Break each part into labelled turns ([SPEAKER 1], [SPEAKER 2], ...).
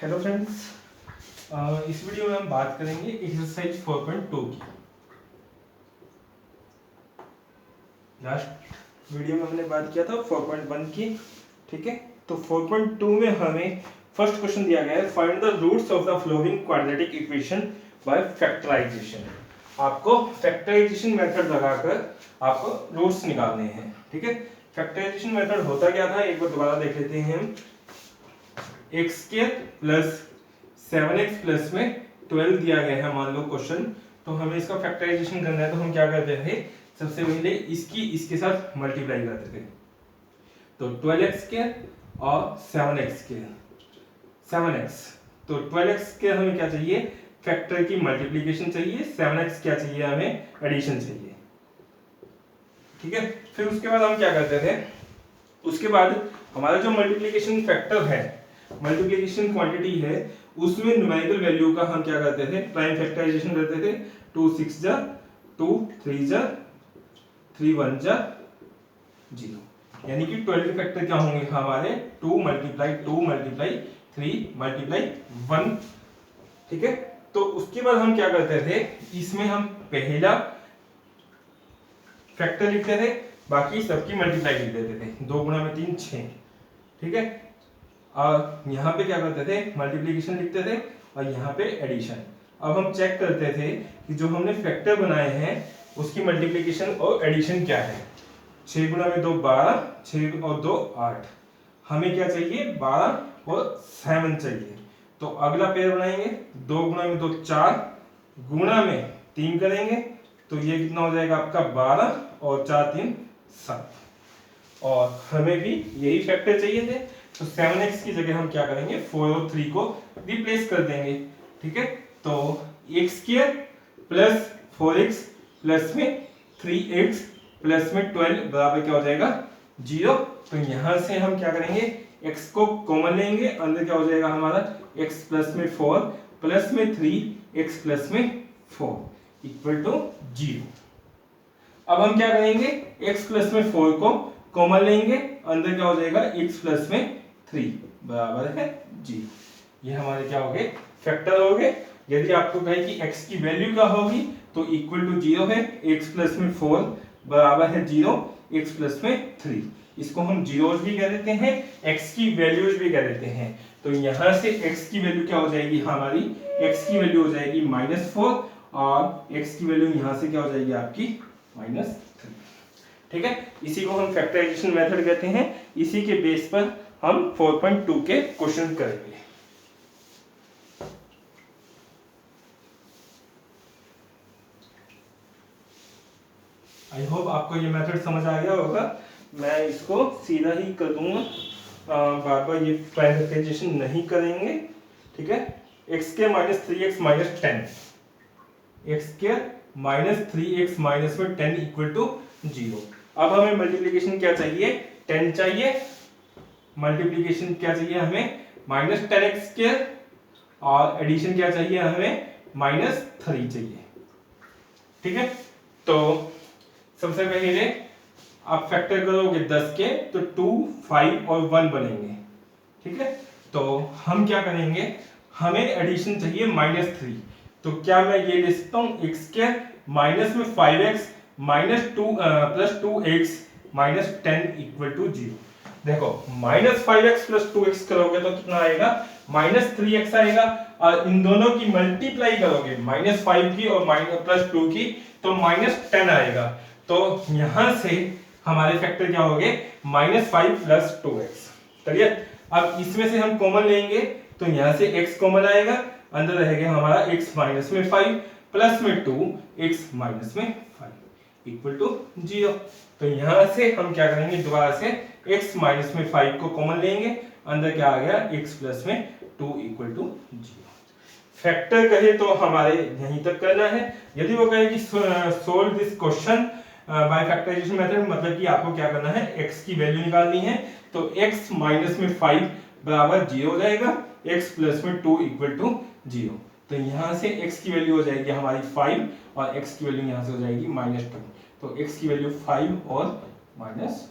[SPEAKER 1] Hello friends, इस video में हम बात करेंगे एक्सरसाइज 4.2 की। लास्ट वीडियो में हमने बात किया था 4.1 की, ठीक है। तो 4.2 में हमें फर्स्ट क्वेश्चन दिया गया है, find the roots of the following quadratic equation by factorisation. आपको फैक्टराइजेशन मेथड लगाकर आपको रूट्स निकालने हैं, ठीक है। फैक्टराइजेशन मेथड होता क्या था, एक बार दोबारा देख लेते हैं हम। X square plus 7x plus में 12 दिया गया है, मान लो क्वेश्चन, तो हमें इसका फैक्टराइजेशन करना है। तो हम क्या करते थे, सबसे पहले इसके साथ मल्टीप्लाई करते थे। तो 12x स्क्वायर और 7x स्क्वायर, 7x, तो 12x स्क्वायर हमें क्या चाहिए, फैक्टर की मल्टीप्लिकेशन चाहिए, 7x क्या चाहिए, हमें एडिशन चाहिए, ठीक है। फिर उसके बाद हम क्या करते थे, उसके बाद हमारा जो मल्टीप्लिकेशन फैक्टर है, मल्टीप्लिकेशन क्वांटिटी है, उसमें न्यूमेरिकल वैल्यू का हम क्या करते थे, प्राइम फैक्टराइजेशन करते थे। 2 6 जा 2 3 जा 3 1 जा 0, यानी कि 12 के फैक्टर क्या होंगे हमारे 2 मल्टीप्लाई 3 मल्टीप्लाई 1, ठीक है। तो उसके बाद हम क्या करते थे, इसमें हम पहला फैक्टर लिखते थे, बाकी सबकी मल्टीप्लाई लिख देते थे। 2 गुणा में 3 6, ठीक है। और यहाँ पे क्या करते थे, मल्टीप्लिकेशन लिखते थे और यहाँ पे एडिशन। अब हम चेक करते थे कि जो हमने फैक्टर बनाए हैं उसकी मल्टीप्लिकेशन और एडिशन क्या है। 6 गुणा में 2 12, 6 और 2 8, हमें क्या चाहिए 12 और 7 चाहिए। तो अगला पेयर बनाएंगे, 2 गुणा में 2 4, गुणा में 3 करेंगे, तो ये कितना हो जाएगा आपका 12 और 4 3 7, और हमें भी यही फैक्टर चाहिए थे। तो 7x की जगह हम क्या करेंगे, 4 और 3 को रिप्लेस कर देंगे, ठीक है। तो x square plus 4x plus में 3x प्लस में 12 बराबर क्या हो जाएगा 0। तो यहां से हम क्या करेंगे, x को कॉमन लेंगे, अंदर क्या हो जाएगा हमारा x प्लस में 4 प्लस में 3 x प्लस में 4 इक्वल टू 0। अब हम क्या करेंगे, x प्लस में 4 को कॉमन लेंगे, अंदर क्या हो जाएगा x प्लस में 3 बराबर है 0। ये हमारे क्या हो गए, फैक्टर हो गए। यदि आपको कहे कि x की वैल्यू क्या होगी, तो इक्वल टू 0 है, x प्लस में 4 बराबर है 0, x प्लस में 3, इसको हम जीरोज भी कह देते हैं, x की वैल्यूज भी कह देते हैं। तो यहां से x की वैल्यू क्या हो जाएगी हमारी, x की वैल्यू हो जाएगी -4 और x की वैल्यू यहां से क्या हो जाएगी आपकी -3, ठीक है। इसी को हम फैक्टराइजेशन मेथड कहते हैं। इसी के बेस पर हम 4.2 के क्वेश्चन करेंगे। आई होप आपको ये मेथड समझ आ गया होगा। मैं इसको सीधा ही कर दूंगा, बार बार ये प्राइम फैक्टराइजेशन नहीं करेंगे, ठीक है। x के -3x - 10, x के -3x - 10 इक्वल टू 0। अब हमें मल्टीप्लिकेशन क्या चाहिए, 10 चाहिए, मल्टीप्लिकेशन क्या चाहिए हमें -10x स्क्वायर, और एडिशन क्या चाहिए हमें -3 चाहिए, ठीक है। तो सबसे पहले आप फैक्टर करोगे 10 के, तो 2 5 और 1 बनेंगे, ठीक है। तो हम क्या करेंगे, हमें एडिशन चाहिए -3, तो क्या मैं ये ले सकता हूँ x स्क्वायर माइनस में 5x -2 plus 2x -10 equal to 0। देखो -5x प्लस 2x करोगे तो कितना आएगा, -3x आएगा, और इन दोनों की मल्टीप्लाई करोगे -5 की और +2 की, तो -10 आएगा। तो यहां से हमारे फैक्टर क्या हो गए, -5 + 2x, क्लियर। अब इसमें से हम कॉमन लेंगे, तो यहां से x कॉमन आएगा, अंदर रहेगा हमारा x माइनस में 5 प्लस में 2 x माइनस में 5 इक्वल टू 0। तो यहां से हम क्या करेंगे, दोबारा से x माइनस में 5 को कॉमन लेंगे, अंदर क्या आ गया x प्लस में 2 इक्वल टू 0। फैक्टर कहे तो हमारे यहीं तक करना है। यदि वो कहे कि solve this question by factorisation method, मतलब कि आपको क्या करना है, x की वैल्यू निकालनी है, तो x माइनस में 5 बराबर 0 हो जाएगा, x प्लस में 2 इक्वल टू 0। तो यहां से x की वैल्यू हो जाएगी हमारी 5 और x की वैल्यू यहां से हो जाएगी -2, तो x की वैल्यू 5 और -2।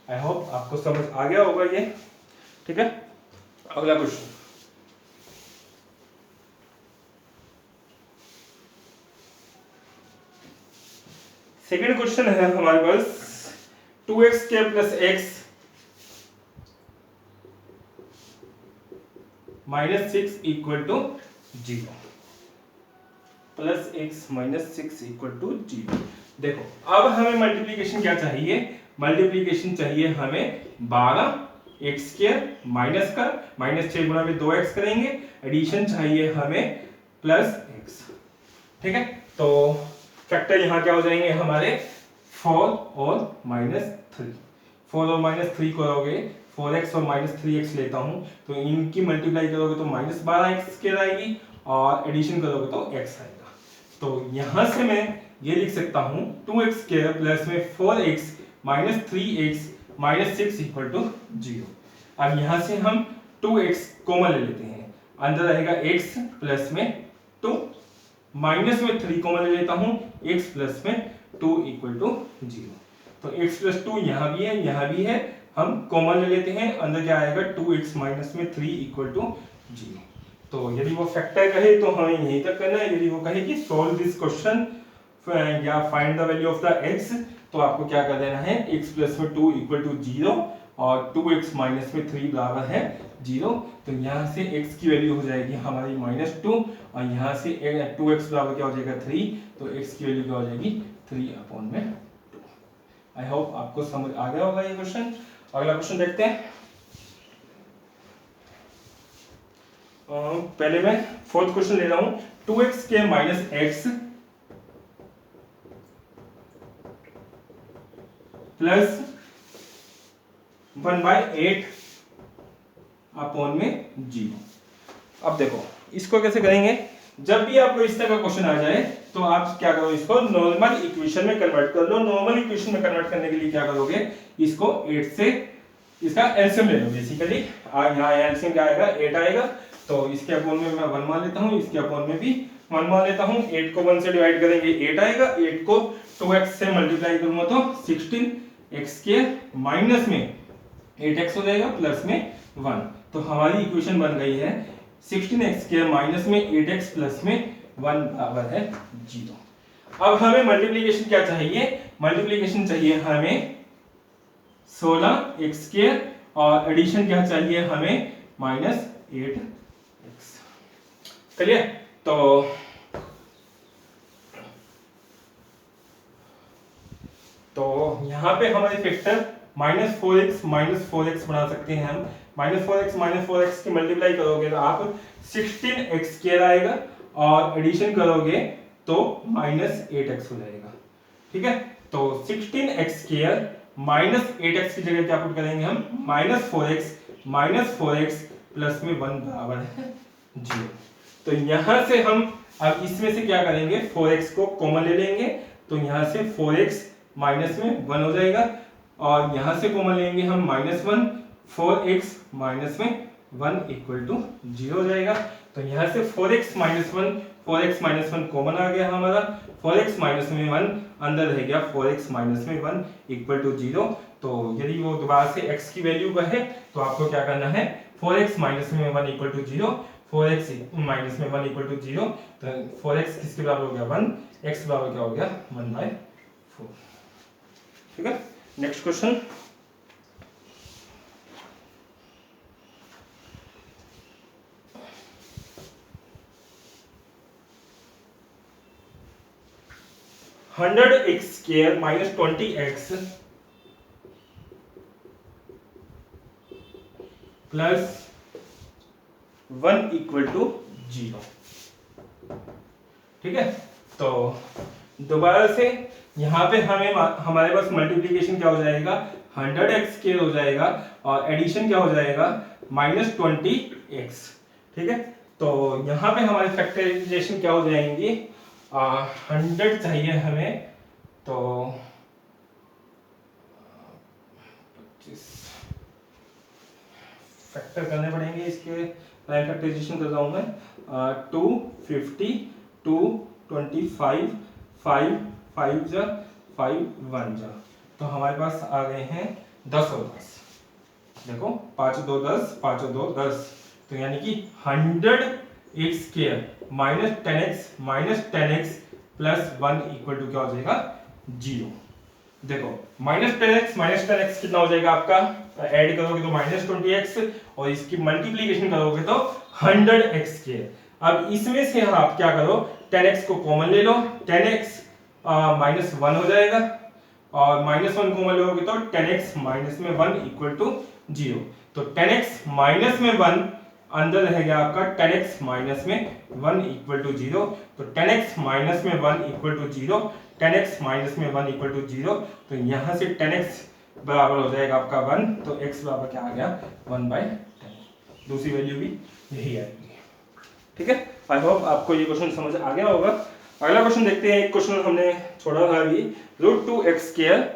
[SPEAKER 1] आई होप आपको समझ आ गया होगा ये, ठीक है। अगला क्वेश्चन, सेकेंड क्वेश्चन है हमारे पास 2x के plus x minus 6 equal to 0, plus x minus 6 equal to 0। देखो अब हमें मल्टीप्लीकेशन क्या चाहिए, मल्टीप्लीकेशन चाहिए हमें 12 एक्स स्क्वायर माइनस का माइनस 6 गुणा में 2x करेंगे, एडिशन चाहिए हमें प्लस x। ठीक है, तो फैक्टर यहाँ क्या हो जाएंगे हमारे 4 और -3। 4 और -3 करोगे 4x और -3x लेता हूँ तो इनकी मल्टीप्लाई करोगे तो -12x स्क्वायर आएगी और एडिशन करोगे तो x आएगा। तो यहाँ से मैं ये लिख सकता हूँ 2x स्क्वायर प्लस में 4x minus 3x minus 6 equal to 0। अब यहाँ से हम 2x कॉमन ले लेते हैं, अंदर रहेगा x प्लस में 2, माइनस में 3 कॉमन ले लेता हूँ, x प्लस में 2 इक्वल टू 0। तो x प्लस 2 यहाँ भी है, यहाँ भी है, हम कॉमन ले लेते हैं, अंदर क्या आएगा 2x माइनस में 3 इक्वल टू 0। तो यदि वो फैक्टर कहे तो हमें यहीं तक करना है, यदि वो कहे कि सॉल्व दिस क्वेश्चन या find the value of the x, तो आपको क्या कर देना है, x प्लस में 2 इक्वल टू 0 और 2x माइनस में 3 बराबर है 0। तो यहाँ से x की वैल्यू हो जाएगी हमारी -2 और यहाँ से 2x बराबर क्या हो जाएगा 3, तो x की वैल्यू क्या हो जाएगी 3/2। आई होप आपको समझ आ गया होगा ये क्वेश्चन। अगला क्वेश्चन देखते हैं। पहले मैं फोर्थ क्वेश्चन ले रहा हूं, 2x के माइनस x प्लस 1/8 अपॉन में 0। अब देखो इसको कैसे करेंगे, जब भी आपको इस तरह का क्वेश्चन आ जाए तो आप क्या करो, इसको नॉर्मल इक्वेशन में कन्वर्ट कर लो। नॉर्मल इक्वेशन में कन्वर्ट करने के लिए क्या करोगे, इसको 8 से इसका एलसीएम ले लो बेसिकली। यहाँ एलसीएम क्या आएगा 8 आएगा, तो इसके अपॉन में मैं 1 मान लेता हूँ, इसके अपॉन में भी 1 मान लेता हूँ। 8 को 1 से डिवाइड करेंगे 8 आएगा, 8 को 2x से मल्टीप्लाई करूंगा तो 16x के माइनस में 8x हो जाएगा प्लस में 1। तो हमारी इक्वेशन बन गई है 16x के माइनस में 8x प्लस में 1 बराबर है 0। अब हमें मल्टीप्लिकेशन क्या चाहिए, मल्टीप्लिकेशन चाहिए हमें 16x स्क्वायर और एडिशन क्या चाहिए हमें -8x। चलिए तो यहाँ पे हमारे फैक्टर -4x बना सकते हैं हम। -4x की मल्टीप्लाई करोगे तो आप 16x स्क्वायर आएगा और एडिशन करोगे तो -8x हो जाएगा। ठीक है, तो 16x स्क्वायर -8x की जगह क्या पुट करेंगे हम, -4x प्लस में 1 बराबर है 0। तो यहां से हम अब इसमें से क्या करेंगे, 4x को कॉमन ले लेंगे, तो यहां से 4x माइनस में 1 हो जाएगा और यहां से कॉमन लेंगे हम -1, 4x माइनस में 1 इक्वल टू 0 हो जाएगा। तो यहां से 4x माइनस 1 कॉमन आ गया हमारा, 4x माइनस में 1 अंदर रह गया, 4x माइनस में 1 इक्वल टू 0। तो यदि वो दोबारा से x की वैल्यू कहे तो आपको क्या करना है, 4x माइनस में 1 इक्वल टू 0, 4x माइनस में 1 इक्वल टू 0। तो 4x किसके बराबर हो गया 1, x बराबर क्या हो गया 1/4। ठीक है, next question. $100x² minus 20x plus 1 equal to 0। ठीक है, तो दोबारा से यहाँ पे हमारे पास मल्टीप्लिकेशन क्या हो जाएगा, 100x² हो जाएगा और एडिशन क्या हो जाएगा -20x। ठीक है, तो यहाँ पे हमारे फैक्टराइजेशन क्या हो जाएंगी, 100 चाहिए हमें, तो 25 फैक्टर करने पड़ेंगे इसके। फैक्टराइजेशन कर रहा हूँ मैं, 2 50 2 25 5 5 जा 5 1 जा, तो हमारे पास आ गए हैं 10 और 10। देखो 5 2 10, 5 2 10, तो यानी कि 100x square minus 10x plus 1 equal to क्या हो जाएगा 0। देखो माइनस 10x कितना हो जाएगा आपका, ऐड करोगे तो -20x और इसकी मल्टीप्लीकेशन करोगे तो 100x स्क्वायर। अब इसमें से आप क्या करो, 10x को कॉमन ले लो, 10x -1 हो जाएगा और -1 कॉमन लोगे तो 10x माइनस में 1 इक्वल टू 0। तो 10x माइनस में 1 अंदर रहेगा आपका 10x माइनस में 1 इक्वल टू 0। तो 10x माइनस में 1 इक्वल टू 0, 10x माइनस में 1 इक्वल टू 0। तो यहाँ से 10x बराबर हो जाएगा आपका 1, तो x बराबर क्या आ गया 1/10। दूसरी वैल्यू भी यही आएगी। ठीक है, आई होप आपको ये क्वेश्चन समझ आ गया होगा। अगला क्वेश्चन देखते हैं। एक क्वेश्चन हमने छोड़ा था अभी, √2x square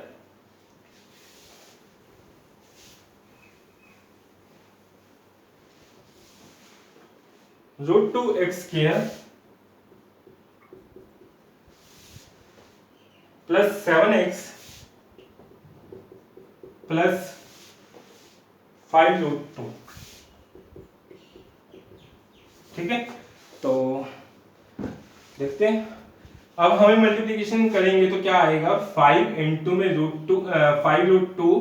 [SPEAKER 1] plus 7x plus 5√2। ठीक है, तो देखते हैं। अब हमें मल्टीप्लिकेशन करेंगे तो क्या आएगा, 5 इंटू में √2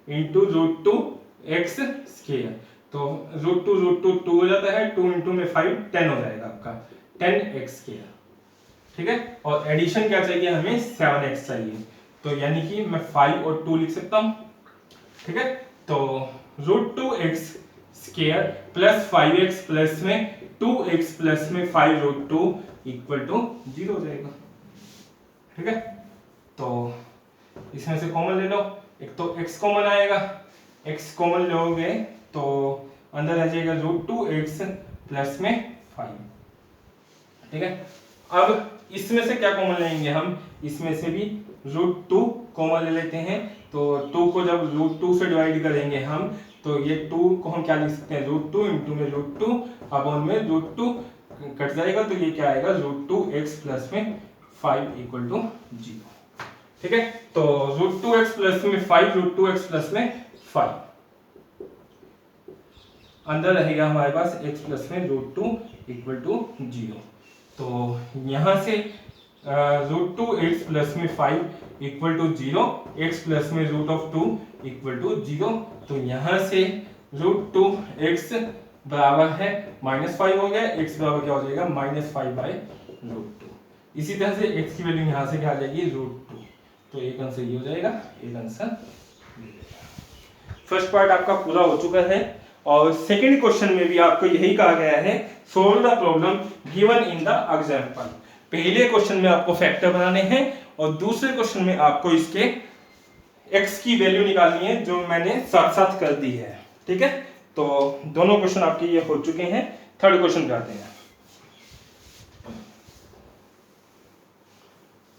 [SPEAKER 1] इंटू √2x स्क्वायर। तो √2 2 हो जाता है, 2 इंटू में 5 10 हो जाएगा आपका 10x स्क्वायर। ठीक है, और एडिशन क्या चाहिए हमें, 7x चाहिए। तो यानी कि मैं 5 और 2 लिख सकता हूं। ठीक है, तो √2x square plus 5x plus में 2x प्लस में 5√2 इक्वल टू 0 हो जाएगा। ठीक है, तो इसमें से कॉमन ले लो, एक तो x कॉमन आएगा, x कॉमन लोगे तो अंदर आ जाएगा √2x प्लस में 5। ठीक है, अब इसमें से क्या कॉमन लेंगे हम, इसमें से भी √2 कॉमन ले लेते हैं। तो 2 को जब √2 से डिवाइड करेंगे हम, तो ये 2 को हम क्या लिख सकते हैं, √2 इंटू में √2 अपॉन में √2 कट जाएगा, तो ये क्या आएगा √2x प्लस में 5 इक्वल टू 0। ठीक है, तो √2x प्लस में 5, √2x प्लस में 5 अंदर रहेगा हमारे पास x प्लस में √2 इक्वल टू 0। तो यहां से √2x प्लस में 5 इक्वल टू 0, x प्लस में √2 इक्वल टू 0। तो यहां से √2x बराबर है -5 हो गया, x बराबर क्या हो जाएगा -5/√2। इसी तरह से x की वैल्यू यहां से क्या आ जाएगी √2। तो एक आंसर ये हो जाएगा, एक आंसर। फर्स्ट पार्ट आपका पूरा हो चुका है और सेकंड क्वेश्चन में भी आपको यही कहा गया है, solve the problem given in the example. पहले क्वेश्चन में आपको फैक्टर बनाने हैं और दूसरे क्वेश्चन में आपको इसके x की वैल्यू निकालनी है, जो मैंने साथ साथ कर दी है। ठीक है, तो दोनों क्वेश्चन आपके ये हो चुके हैं। थर्ड क्वेश्चन करते हैं।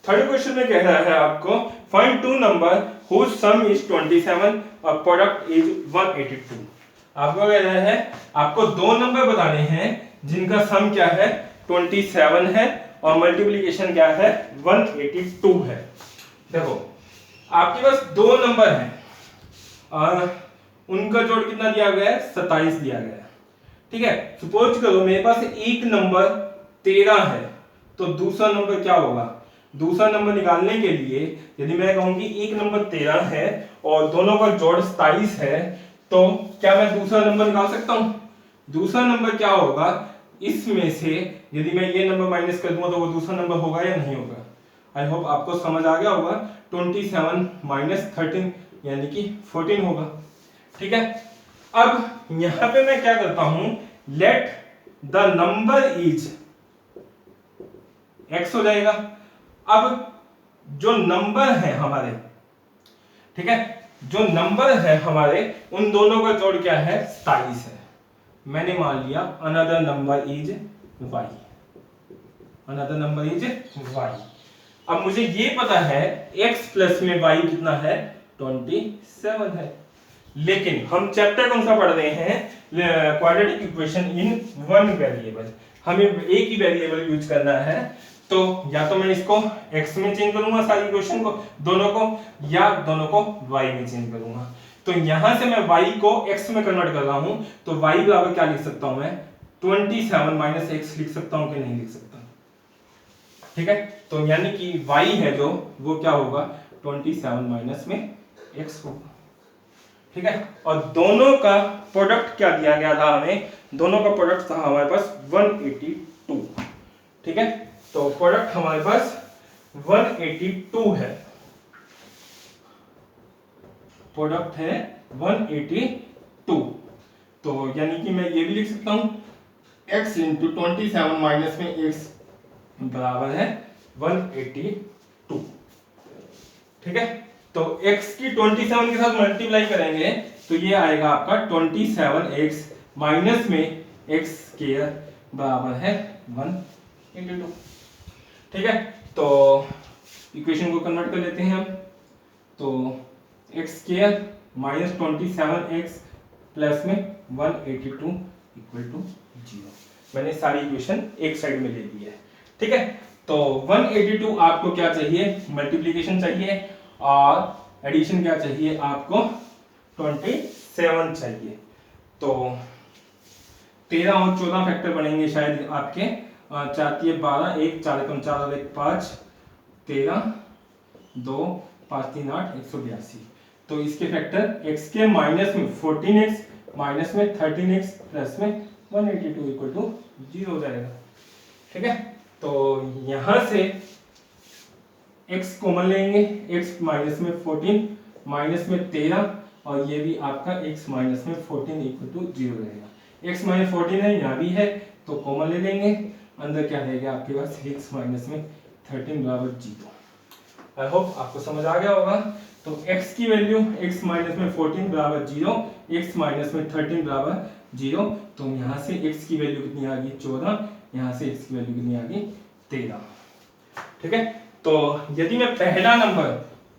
[SPEAKER 1] थर्ड क्वेश्चन में कह रहा है आपको, find two number whose sum is 27 और प्रोडक्ट इज 182। आपको कह रहा है आपको दो नंबर बताने हैं जिनका सम क्या है 27 है और मल्टीप्लिकेशन क्या है 182 है। देखो आपके पास दो नंबर हैं और उनका जोड़ कितना दिया गया है 27 दिया गया है। ठीक है, सपोज करो मेरे पास एक नंबर 13 है, तो दूसरा नंबर क्या होगा, दूसरा नंबर निकालने के लिए यदि मैं कहूं कि एक नंबर 13 है और दोनों का जोड़ 27 है, तो क्या मैं दूसरा नंबर निकाल सकता हूं। दूसरा नंबर क्या होगा, इसमें से यदि मैं ये नंबर माइनस कर दूंगा तो वो दूसरा नंबर होगा या नहीं होगा। आई होप आपको समझ आ गया होगा। 27 माइनस 13 यानी कि 14 होगा। ठीक है, अब यहां पे मैं क्या करता हूं, let the number is x हो जाएगा। अब जो नंबर है हमारे, ठीक है, जो नंबर है हमारे उन दोनों का जोड़ क्या है 27 है। मैंने मान लिया another number is y, another number is y। अब मुझे ये पता है x प्लस में y कितना है 27 है, लेकिन हम चैप्टर कौन सा पढ़ रहे हैं, quadratic equation in one variable. हमें एक ही वेरिएबल यूज करना है, तो या तो मैं इसको x में चेंज करूंगा सारी इक्वेशन को दोनों को, या दोनों को y में चेंज करूंगा। तो यहां से मैं y को x में कन्वर्ट कर रहा हूं, तो y बराबर क्या लिख सकता हूं मैं 27 माइनस x लिख सकता हूं कि नहीं लिख सकता? ठीक है, तो यानी कि y है जो वो क्या होगा 27 माइनस में x होगा। ठीक है, और दोनों का प्रोडक्ट क्या दिया गया था हमें, दोनों का प्रोडक्ट था हमारे पास 182। ठीक है, तो प्रोडक्ट हमारे पास 182 है, प्रोडक्ट है 182। तो यानी कि मैं ये भी लिख सकता हूं x इंटू 27 माइनस में x बराबर है 182। ठीक है, तो x की 27 के साथ मल्टीप्लाई करेंगे तो ये आएगा आपका 27x माइनस में x स्क्वायर बराबर है 182। ठीक है, तो इक्वेशन को कन्वर्ट कर लेते हैं हम। तो x square minus 27x plus में 182 इक्वल टू 0। मैंने सारी इक्वेशन एक साइड में ले ली है। ठीक है, तो 182 आपको क्या चाहिए, मल्टीप्लिकेशन चाहिए, और एडिशन क्या चाहिए आपको 27 चाहिए। तो 13 और 14 फैक्टर बनेंगे शायद आपके, 4 3 12, 1 4 1 4 और 1 5, 13 2 5 3 8 182। तो इसके फैक्टर x के माइनस में 14x माइनस में 13x प्लस में 182 इक्वल टू 0 हो जाएगा। ठीक है, तो यहां से x कॉमन लेंगे, x माइनस में 14 माइनस में 13 और ये भी आपका x माइनस में 14 इक्वल टू 0 रहेगा। x माइनस 14 है, यहाँ भी है तो कॉमन ले लेंगे, अंदर क्या रहेगा आपके पास x माइनस में 13 बराबर 0। आई होप आपको समझ आ गया होगा। तो x की वैल्यू x माइनस में 14 बराबर 0, x माइनस में 13 बराबर 0। तो यहाँ से x की वैल्यू कितनी आ गई 14, यहाँ से x की वैल्यू कितनी आ गई 13। ठीक है, तो यदि मैं पहला नंबर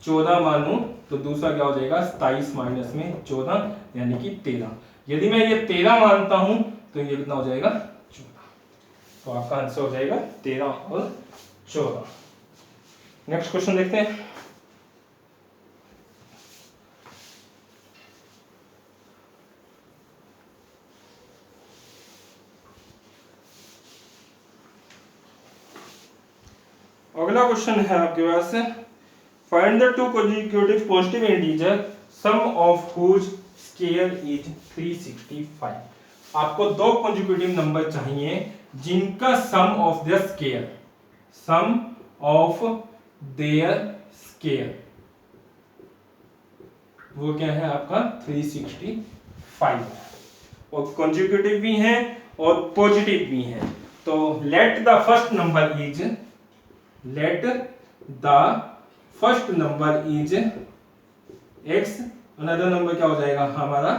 [SPEAKER 1] 14 मानूं तो दूसरा क्या हो जाएगा 27 माइनस में 14 यानी कि 13। यदि मैं ये 13 मानता हूं तो ये कितना हो जाएगा 14। तो आपका आंसर हो जाएगा 13 और 14। नेक्स्ट क्वेश्चन देखते हैं। अगला क्वेश्चन है आपके पास, find the two consecutive positive integer sum of whose square is 365। आपको दो consecutive नंबर चाहिए जिनका sum of their square, sum of their square वो क्या है आपका 365 है, और consecutive भी है और पॉजिटिव भी है। तो let the first number is x, another number क्या हो जाएगा हमारा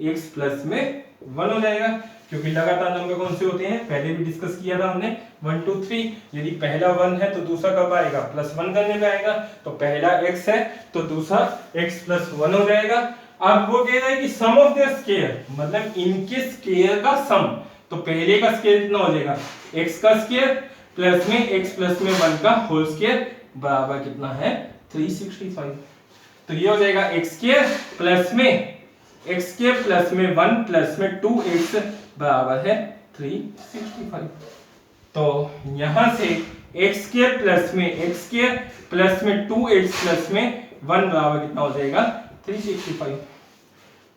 [SPEAKER 1] x प्लस में 1 हो जाएगा, क्योंकि लगातार नंबर कौन से होते हैं पहले भी डिस्कस किया था हमने 1 2 3। यदि पहला 1 है तो दूसरा कब आएगा प्लस 1 करने पे आएगा, तो पहला x है तो दूसरा x प्लस 1 हो जाएगा। अब वो कह रहा है कि सम ऑफ देयर स्क्वायर, मतलब इनके स्क्वायर का सम, तो पहले का स्क्वायर कितना हो जाएगा x का स्क्वायर प्लस में x प्लस में 1 का होल स्क्वायर बराबर कितना है 365। तो ये हो जाएगा x स्क्वायर प्लस में x स्क्वायर प्लस में 1 प्लस में 2x बराबर है 365। तो यहां से x स्क्वायर प्लस में x स्क्वायर प्लस में 2x प्लस में 1 बराबर कितना हो जाएगा 365।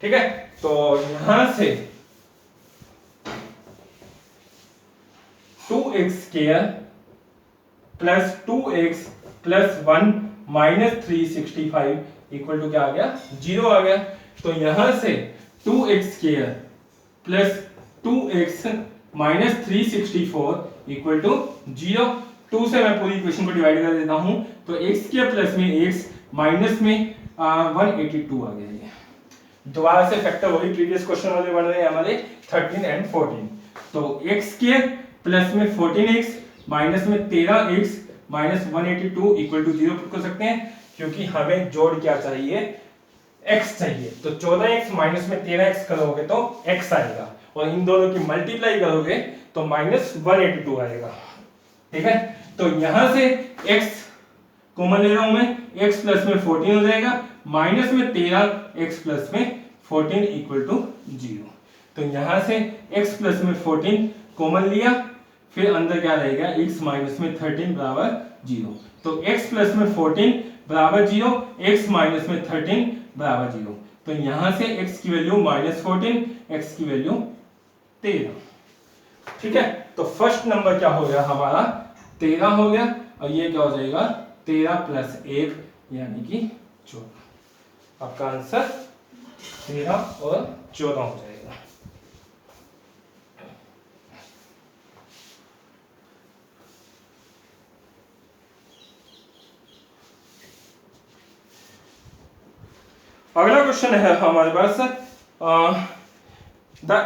[SPEAKER 1] ठीक है, तो यहां से 2x square plus 2x plus 1 minus 365 equal to क्या आ गया 0 आ गया। तो यहां से 2x square plus 2x minus 364 equal to 0। 2 से मैं पूरी इक्वेशन को डिवाइड कर देता हूं, तो x स्क्वायर प्लस में x माइनस में 182 आ गया। ये दोबारा से फैक्टर वही प्रीवियस क्वेश्चन वाले बन रहे हैं हमारे 13 एंड 14। तो x स्क्वायर प्लस में 14x माइनस में 13x minus 182 equal to 0 put कर सकते हैं, क्योंकि हमें जोड़ क्या चाहिए x चाहिए। तो 14x माइनस में 13x करोगे तो x आएगा, और इन दोनों की मल्टीप्लाई करोगे तो माइनस 182 आएगा। ठीक है, तो यहां से x कॉमन ले रहा हूं मैं, x प्लस में 14 हो जाएगा माइनस में 13 x प्लस में 14 इक्वल टू 0। तो यहां से x प्लस में 14 कॉमन लिया, फिर अंदर क्या रहेगा x माइनस में 13 बराबर 0। तो x प्लस में 14 बराबर 0, x माइनस में 13 बराबर 0। तो यहां से x की वैल्यू -14, x की वैल्यू 13। ठीक है, तो फर्स्ट नंबर क्या हो गया हमारा 13 हो गया, और ये क्या हो जाएगा 13 प्लस 1 यानी कि 14। आपका आंसर 13 और 14 हो जाएगा। अगला क्वेश्चन है हमारे पास, the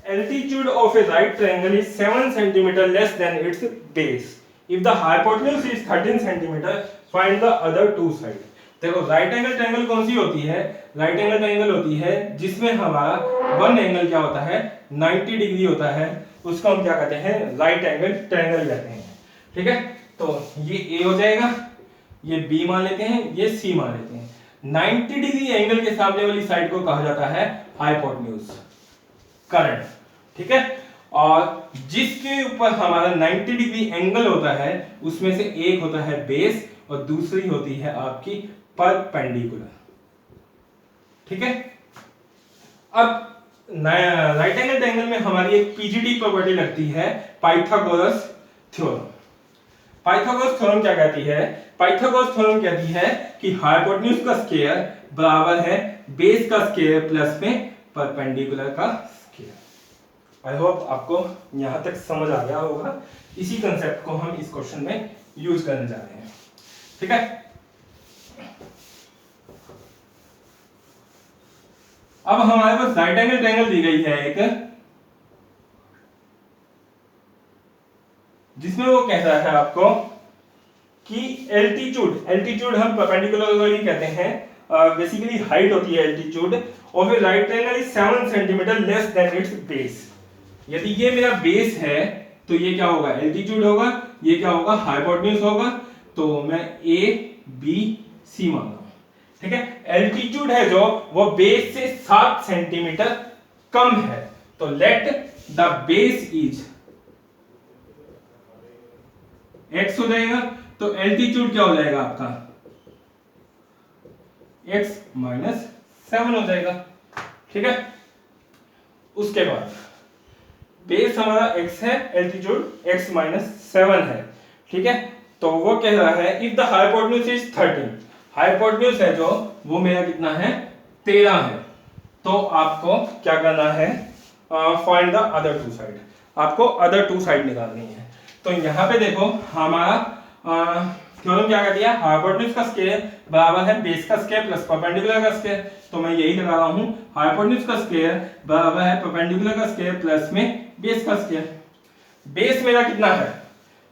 [SPEAKER 1] altitude of a right triangle is 7 cm less than its base. If the hypotenuse is 13 cm, find the other two sides. देखो राइट एंगल ट्रायंगल कौन सी होती है, राइट एंगल ट्रायंगल होती है जिसमें हमारा वन एंगल क्या होता है 90 डिग्री होता है, उसको हम क्या कहते हैं राइट एंगल ट्रायंगल कहते हैं। ठीक है, तो ये ए हो जाएगा, ये बी मान लेते हैं, ये सी मान लेते हैं। 90 डिग्री एंगल के सामने वाली साइड को कहा जाता है हाइपोटेन्यूज करंट। ठीक है, और जिसके ऊपर हमारा 90 डिग्री एंगल होता है उसमें से एक होता है बेस और दूसरी होती है आपकी परपेंडिकुलर। ठीक है, अब राइट एंगल ट्रायंगल में हमारी एक पीजीडी प्रॉपर्टी लगती है पाइथागोरस थ्योरम। पाइथागोरस थ्योरम क्या कहती है, पाइथागोरस थ्योरम कहती है कि हाइपोटेन्यूज का स्क्वायर बराबर है बेस का स्क्वायर प्लस में परपेंडिकुलर का स्क्वायर। आई होप आपको यहां तक समझ आ गया होगा। इसी कंसेप्ट को हम इस क्वेश्चन में यूज करने जा रहे हैं। ठीक है, अब हमारे पास राइट एंगल ट्रायंगल दी गई है एक, जिसमें वो कहता है आपको कि एल्टीट्यूड हम परपेंडिकुलर ही कहते हैं, बेसिकली हाइट होती है altitude of A right triangle is 7 centimetre less than it's base. यदि ये मेरा बेस है तो ये क्या होगा एल्टीट्यूड होगा, ये क्या होगा हाइपोटेन्यूज होगा। तो मैं ए बी सी मान रहा हूं। ठीक है, एल्टीट्यूड है जो वो बेस से 7 सेंटीमीटर कम है, तो let the base is x हो जाएगा। तो एल्टीट्यूड क्या हो जाएगा आपका x माइनस 7 हो जाएगा। ठीक है, उसके बाद बेस हमारा x है, एल्टीट्यूड x माइनस 7 है। ठीक है, तो वो कह रहा है if the hypotenuse is 13, hypotenuse है जो वो मेरा कितना है 13 है, तो आपको क्या करना है find the other two side, आपको अदर टू साइड निकालनी है। तो यहाँ पे देखो हमारा थ्योरम क्या कहती है हाइपोटेन्यूज का स्क्वायर बराबर है बेस का स्क्वायर प्लस परपेंडिकुलर का स्क्वायर। तो मैं यही लगा रहा हूँ हाइपोटेन्यूज का स्क्वायर बराबर है परपेंडिकुलर का स्क्वायर प्लस में बेस का स्क्वायर। बेस मेरा कितना है,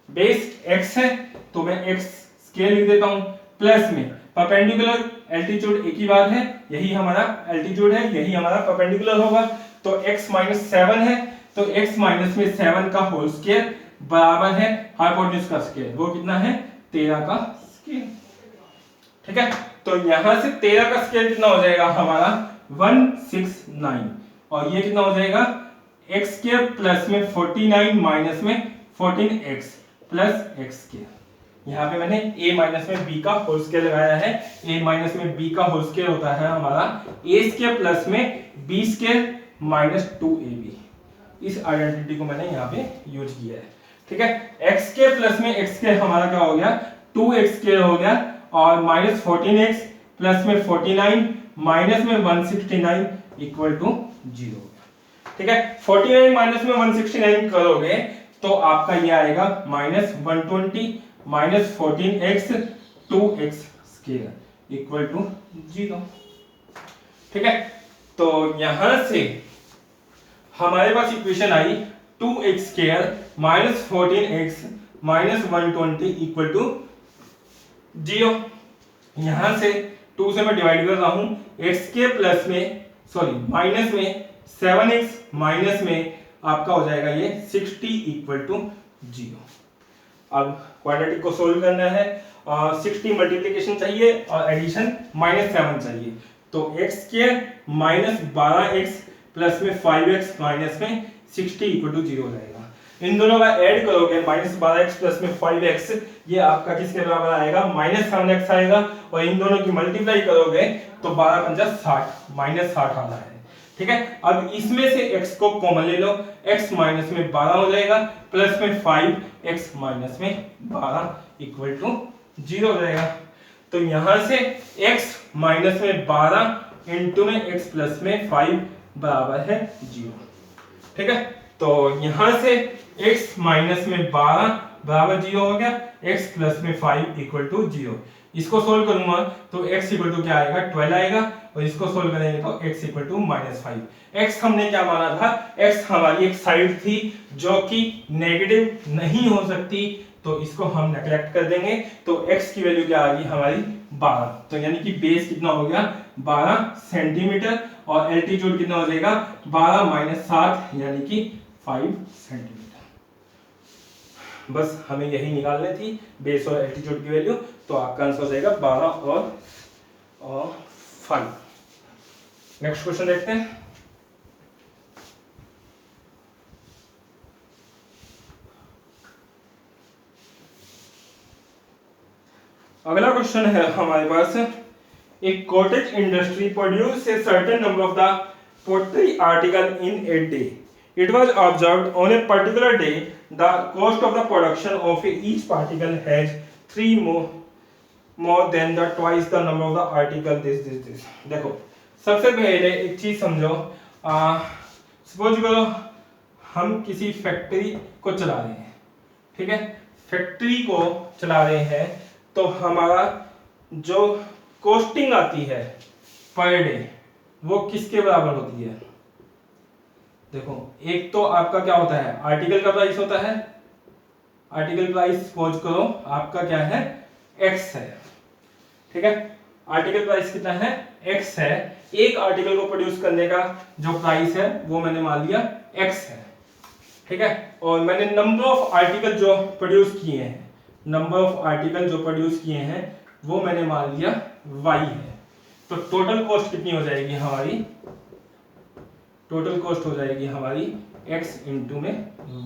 [SPEAKER 1] बेस x है तो मैं x स्क्वायर लिख देता हूं, प्लस में परपेंडिकुलर एल्टीट्यूड एक ही बात है, यही हमारा एल्टीट्यूड है, यही हमारा परपेंडिकुलर होगा। तो x माइनस 7 है, तो x माइनस में 7 का होल स्क्वायर बराबर है हाइपोटेन्यूज का स्क्वायर, वो कितना है 13 का स्क्वायर। ठीक है, तो यहां से 13 का स्क्वायर कितना हो जाएगा हमारा 169, और ये कितना हो जाएगा x स्क्वायर प्लस में 49 माइनस में 14x प्लस x स्क्वायर। यहाँ पे मैंने a माइनस में b का होल स्क्वायर लगाया है, a माइनस में b का होल स्क्वायर होता है हमारा a स्क्वायर प्लस में b स्क्वायर माइनस 2ab। इस आइडेंटिटी को मैंने यहाँ पे यूज किया है। ठीक है, x स्क्वायर प्लस में x स्क्वायर हमारा क्या हो गया 2x स्क्वायर हो गया, और माइनस 14x प्लस में 49 माइनस में 169 इक्वल टू 0। ठीक है, 49 माइनस में 169 करोगे तो आपका ये आएगा minus 120 minus 14x 2x square equal to 0। ठीक है, तो यहां से हमारे पास इक्वेशन आई 2x square minus 14x minus 120 equal to 0। यहां से 2 से मैं डिवाइड कर रहा हूं, x के प्लस में सॉरी माइनस में 7x माइनस में आपका हो जाएगा ये 60 इक्वल टू 0। अब क्वाड्रेटिक को सोल्व करना है, 60 मल्टीप्लिकेशन चाहिए और एडिशन -7 चाहिए। तो x square minus 12x plus में 5x माइनस में 60 इक्वल टू 0 हो जाएगा। इन दोनों का ऐड करोगे -12x प्लस में 5x, ये आपका किसके बराबर आएगा, -7x आएगा। और इन दोनों की मल्टीप्लाई करोगे तो 12 पंजा 60, -60 आ रहा है। ठीक है, अब इसमें से x को कॉमन ले लो, x माइनस में 12 हो जाएगा प्लस में 5x माइनस में 12 इक्वल टू 0 हो जाएगा। तो यहां से x माइनस में 12 इंटू में x प्लस में 5 बराबर है 0। ठीक है, तो यहां से x माइनस में 12 बराबर 0 हो गया, x प्लस में 5 इक्वल टू 0। इसको सोल्व करूंगा तो x इक्वल टू क्या आएगा, 12 आएगा, और इसको सोल्व करेंगे तो x इक्वल टू -5। x हमने क्या माना था, x हमारी एक साइड थी जो कि नेगेटिव नहीं हो सकती, तो इसको हम नेगलेक्ट कर देंगे। तो x की वैल्यू क्या आ गई हमारी 12, तो यानी कि बेस कितना हो गया 12 सेंटीमीटर, और एल्टीट्यूड कितना हो जाएगा 12 - 7 यानी कि 5 सेंटीमीटर। बस हमें यही निकालनी थी, बेस और एल्टीट्यूड की वैल्यू। तो आपका आंसर हो जाएगा 12 और 5। नेक्स्ट क्वेश्चन देखते हैं। अगला क्वेश्चन है हमारे पास, एक cottage industry produce a certain number of the poultry article in a day. It was observed on a particular day the cost of the production of each particle has 3 more than the twice the number of the article this। देखो सबसे पहले एक चीज समझो, suppose करो हम किसी factory को चला रहे हैं। ठीक है, फैक्ट्री को चला रहे हैं तो हमारा जो कॉस्टिंग आती है पर डे वो किसके बराबर होती है। देखो एक तो आपका क्या होता है, आर्टिकल का प्राइस होता है, आर्टिकल प्राइस सपोज करो आपका क्या है x है। ठीक है, आर्टिकल प्राइस कितना है x है। एक आर्टिकल को प्रोड्यूस करने का जो प्राइस है वो मैंने मान लिया x है। ठीक है, और मैंने नंबर ऑफ आर्टिकल जो प्रोड्यूस किए हैं, नंबर ऑफ आर्टिकल जो प्रोड्यूस किए हैं वो मैंने मान लिया y है। तो टोटल कॉस्ट कितनी हो जाएगी हमारी, टोटल कॉस्ट हो जाएगी हमारी x इंटू में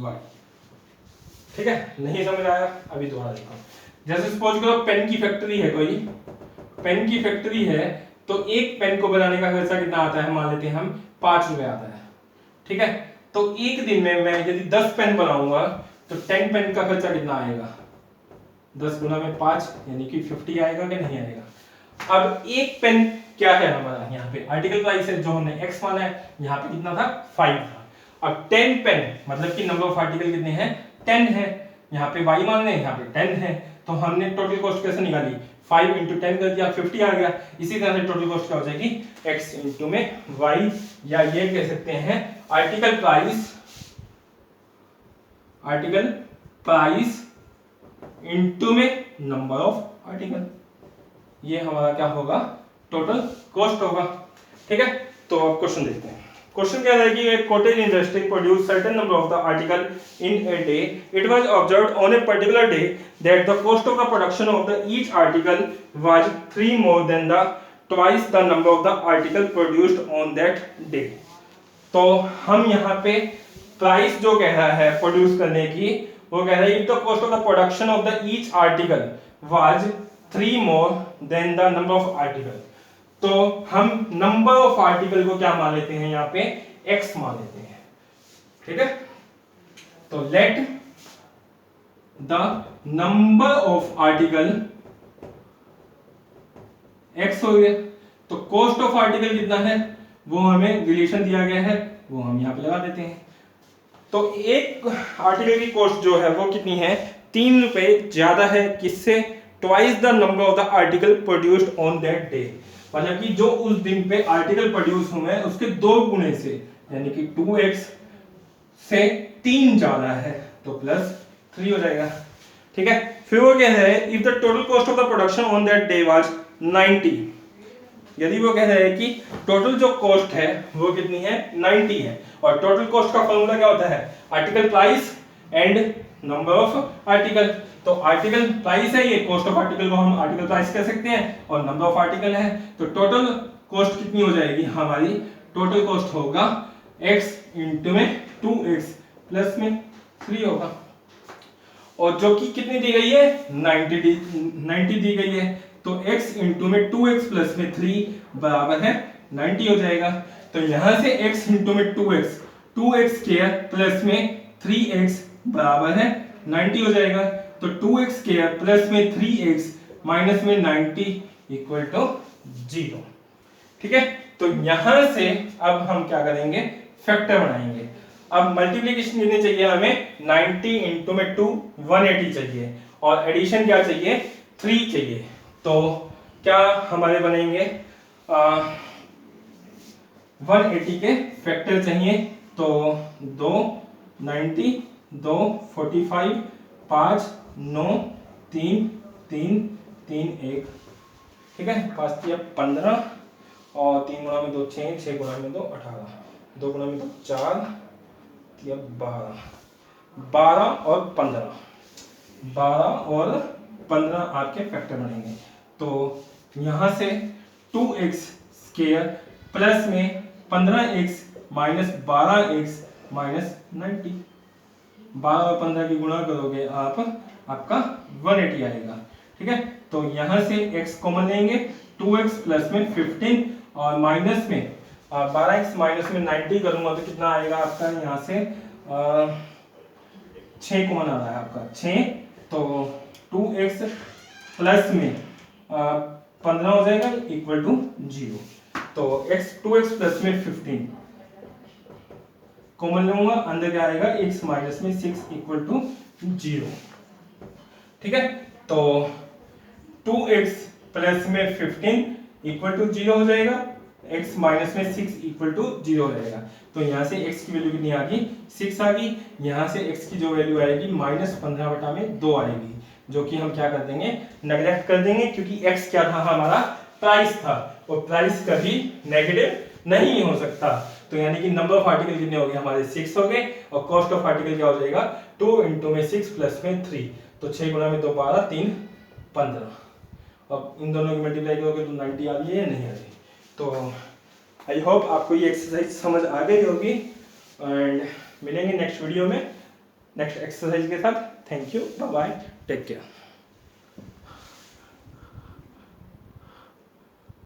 [SPEAKER 1] y। ठीक है, नहीं समझ आया अभी दोबारा देखो। जैसे सपोज करो पेन की फैक्ट्री है, कोई पेन की फैक्ट्री है, तो एक पेन को बनाने का खर्चा कितना आता है, मान लेते हैं हम 5 रुपए आता है। ठीक है, तो एक दिन में मैं यदि 10 पेन बनाऊंगा तो 10 पेन का खर्चा कितना आएगा, 10 गुना में 5 यानी कि 50 आएगा कि नहीं आएगा। अब एक पेन क्या है हमारा, यहाँ पे आर्टिकल प्राइस है जो हमने x माना है, यहाँ पे कितना था 5 था। अब 10 पेन मतलब कि नंबर ऑफ आर्टिकल कितने हैं 10 है, यहाँ पे y मान रहे हैं, यहाँ पे 10 है। तो हमने टोटल कॉस्ट कैसे निकाली, 5 इंटू 10 कर दिया 50 आ गया। इसी तरह से टोटल कॉस्ट क्या हो जाएगी x इंटू में y, या ये कह सकते हैं आर्टिकल प्राइस इंटू में नंबर ऑफ आर्टिकल, ये हमारा क्या होगा टोटल कॉस्ट होगा। ठीक है, तो अब क्वेश्चन देखते हैं। क्वेश्चन क्या है कि एक cottage industry produce certain number of the article in a day. It was observed on a particular day that the cost of the production of the each article was 3 more than the twice the number of the article produced on that day. तो हम यहाँ पे price जो कह रहा है produce करने की, वो कह रहा है if the cost of the production of the each article was 3 more than the number of article. तो हम नंबर ऑफ आर्टिकल को क्या मान लेते हैं, यहाँ पे x मान लेते हैं। ठीक है, तो let the number of article x हो गया, तो कॉस्ट ऑफ आर्टिकल कितना है वो हमें रिलेशन दिया गया है, वो हम यहाँ पे लगा देते हैं। तो एक आर्टिकल की कॉस्ट जो है वो कितनी है 3 रुपए ज्यादा है, किससे, twice the number of the article produced on that day, मतलब कि जो उस दिन पे आर्टिकल प्रोड्यूस हुए हैं उसके 2 गुने से, यानी कि 2x से 3 ज्यादा है, तो +3 हो जाएगा। ठीक है, फिर वो क्या है if the total cost of the production on that day was 90, यदि वो कह रहे हैं कि टोटल जो कॉस्ट है वो कितनी है 90 है, और टोटल कॉस्ट का फॉर्मूला क्या होता है article price and number of article. तो आर्टिकल प्राइस है ये, कॉस्ट ऑफ आर्टिकल को हम आर्टिकल प्राइस कह सकते हैं और नंबर ऑफ आर्टिकल है। तो टोटल कॉस्ट कितनी हो जाएगी हमारी, टोटल कॉस्ट होगा x इंटू में 2x प्लस में 3 होगा, और जो कि कितनी दी गई है 90 दी गई है, तो x इंटू में 2x प्लस में 3 बराबर है 90 हो जाएगा। तो यहां से x इंटू में 2x स्क्वायर प्लस में 3x बराबर है 90 हो जाएगा। तो 2x स्क्वायर प्लस में 3x माइनस में 90 इक्वल टू 0। ठीक है, तो यहां से अब हम क्या करेंगे, फैक्टर बनाएंगे। अब मल्टीप्लिकेशन कितनी चाहिए हमें, 90 इंटू में 2 180 चाहिए, और एडिशन क्या चाहिए 3 चाहिए। तो क्या हमारे बनेंगे 180 के फैक्टर चाहिए, तो 2 90 2 45 5 9 3 3 3 1, ठीक है, 5 3 15 और 3 गुणा में 2 6 6 गुणा में 2 18 2 गुणा में 2 4 12 और 15 आपके फैक्टर बनेंगे। तो यहां से 2x स्क्वायर प्लस में 15x माइनस 12x माइनस 90, 12 और 15 की गुणा करोगे आप, आपका 180 आएगा। ठीक है, तो यहां से x कॉमन लेंगे, 2x प्लस में 15 और माइनस में 12x माइनस में 90 करूंगा तो कितना आएगा आपका, यहाँ से 6 कॉमन आ रहा है आपका 6, तो 2x प्लस में 15 हो जाएगा इक्वल टू 0। तो 2x प्लस में 15 कॉमन लूंगा, अंदर क्या आएगा x माइनस में 6 इक्वल टू 0। ठीक है, तो 2x प्लस में 15 इक्वल टू 0 हो जाएगा, x माइनस में 6 इक्वल टू 0 हो जाएगा। तो यहाँ से x की वैल्यू कितनी आ गई 6 आ गई, यहाँ से x की जो वैल्यू आएगी -15 बटा में 2 आएगी, जो कि हम क्या कर देंगे नेगलेक्ट कर देंगे, क्योंकि x क्या था हमारा प्राइस था, और प्राइस कभी नेगेटिव नहीं हो सकता। तो यानी कि नंबर ऑफ आर्टिकल कितने हो गए हमारे 6 हो गए, और कॉस्ट ऑफ आर्टिकल क्या हो जाएगा 2 इंटू में 6 प्लस में 3, तो 6 गुणा में 2 12 3 15। अब इन दोनों की मल्टीप्लाई करोगे तो 90 आ रही है या नहीं आ रही। तो आई होप आपको ये एक्सरसाइज समझ आ गई होगी, एंड मिलेंगे नेक्स्ट वीडियो में नेक्स्ट एक्सरसाइज के साथ। Thank you, bye bye, take care.